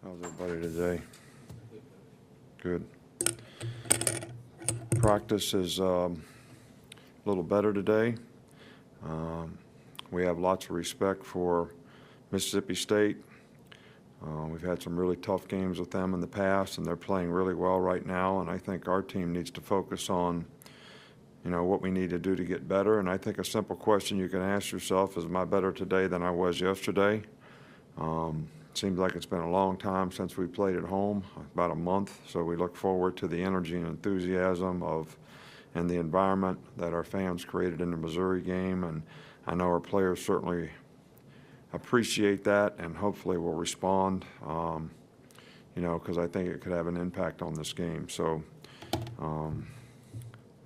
How's everybody today? Good. Practice is a little better today. We have lots of respect for Mississippi State. We've had some really tough games with them in the past, and they're playing really well right now. And I think our team needs to focus on, what we need to do to get better. And I think a simple question you can ask yourself is, am I better today than I was yesterday? Seems like it's been a long time since we played at home, about a month. So we look forward to the energy and enthusiasm and the environment that our fans created in the Missouri game. And I know our players certainly appreciate that and hopefully will respond, because I think it could have an impact on this game. So,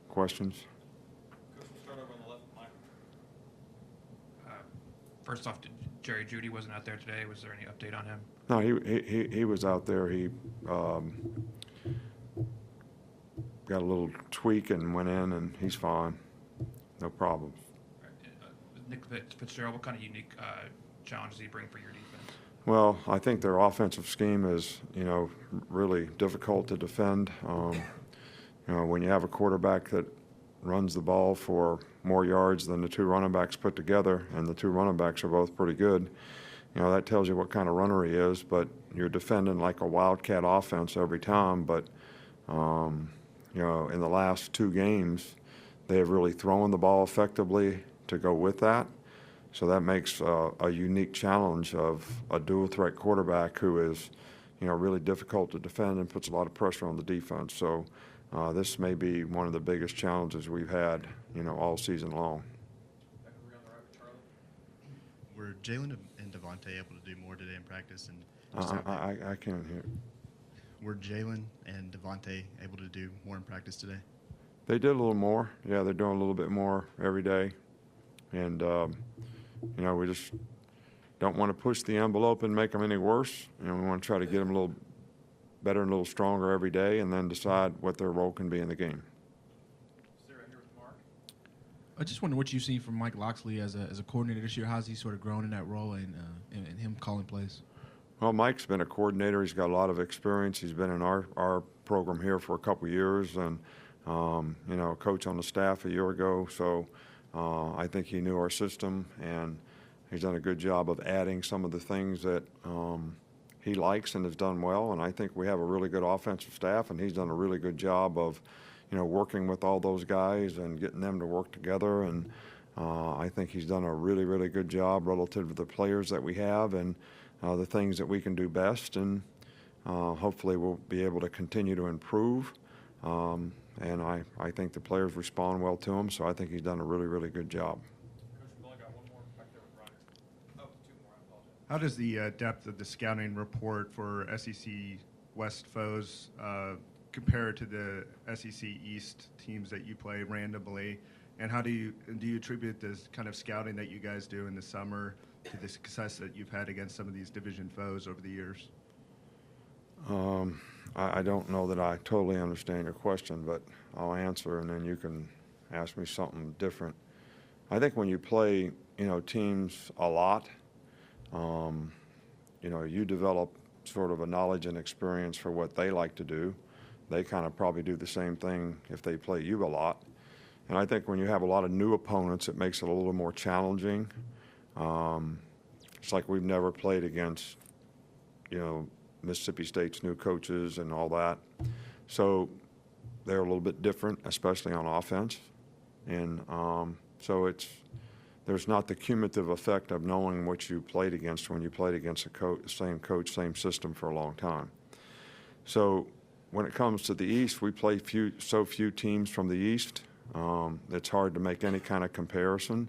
questions? Coach, we'll start over on the left, Mike. First off, Jerry Jeudy wasn't out there today. Was there any update on him? No, he was out there. He got a little tweak and went in, and he's fine. No problem. Right. Nick Fitzgerald, what kind of unique challenge does he bring for your defense? Well, I think their offensive scheme is, really difficult to defend. When you have a quarterback that runs the ball for more yards than the two running backs put together, and the two running backs are both pretty good, that tells you what kind of runner he is. But you're defending like a wildcat offense every time. But, in the last two games, they have really thrown the ball effectively to go with that. So that makes a unique challenge of a dual-threat quarterback who is, really difficult to defend and puts a lot of pressure on the defense. So this may be one of the biggest challenges we've had, all season long. Were Jalen and Devante able to do more today in practice? I can't hear. Were Jalen and Devante able to do more in practice today? They did a little more. Yeah, they're doing a little bit more every day. And, we just don't want to push the envelope and make them any worse. We want to try to get them a little better and a little stronger every day, and then decide what their role can be in the game. Sarah here with Mark. I just wonder what you've seen from Mike Locksley as a coordinator this year. How's he sort of grown in that role and him calling plays? Well, Mike's been a coordinator. He's got a lot of experience. He's been in our program here for a couple of years, and a coach on the staff a year ago. So I think he knew our system, and he's done a good job of adding some of the things that he likes and has done well. And I think we have a really good offensive staff, and he's done a really good job of, working with all those guys and getting them to work together. And I think he's done a really, really good job relative to the players that we have and the things that we can do best. And hopefully we'll be able to continue to improve. And I think the players respond well to him, so I think he's done a really, really good job. Coach, we've only got one more back there with Ryan. Oh, two more, I apologize. How does the depth of the scouting report for SEC West foes compare to the SEC East teams that you play randomly? And how do you attribute this kind of scouting that you guys do in the summer to the success that you've had against some of these division foes over the years? I don't know that I totally understand your question, but I'll answer, and then you can ask me something different. I think when you play, teams a lot, you develop sort of a knowledge and experience for what they like to do. They kind of probably do the same thing if they play you a lot. And I think when you have a lot of new opponents, it makes it a little more challenging. It's like we've never played against, Mississippi State's new coaches and all that. So they're a little bit different, especially on offense. And so there's not the cumulative effect of knowing what you played against when you played against same coach, same system for a long time. So when it comes to the East, we play so few teams from the East. It's hard to make any kind of comparison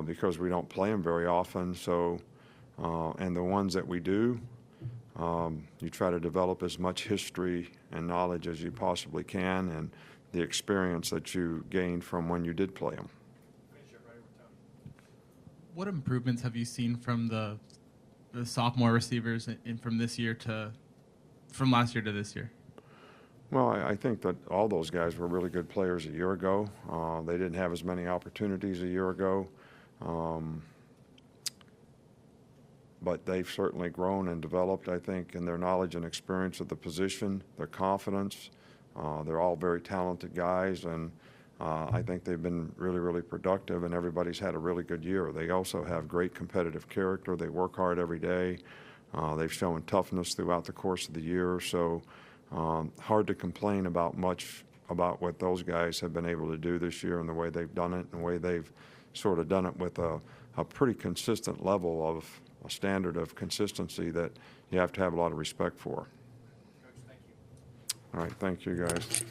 because we don't play them very often. So, and the ones that we do, you try to develop as much history and knowledge as you possibly can, and the experience that you gained from when you did play them. What improvements have you seen from the sophomore receivers and from last year to this year? Well, I think that all those guys were really good players a year ago. They didn't have as many opportunities a year ago. but they've certainly grown and developed, I think, in their knowledge and experience of the position, their confidence. They're all very talented guys, and I think they've been really, really productive, and everybody's had a really good year. They also have great competitive character. They work hard every day. They've shown toughness throughout the course of the year, so hard to complain about much about what those guys have been able to do this year and the way they've done it and the way they've sort of done it with a pretty consistent level of a standard of consistency that you have to have a lot of respect for. Coach, thank you. All right, thank you, guys.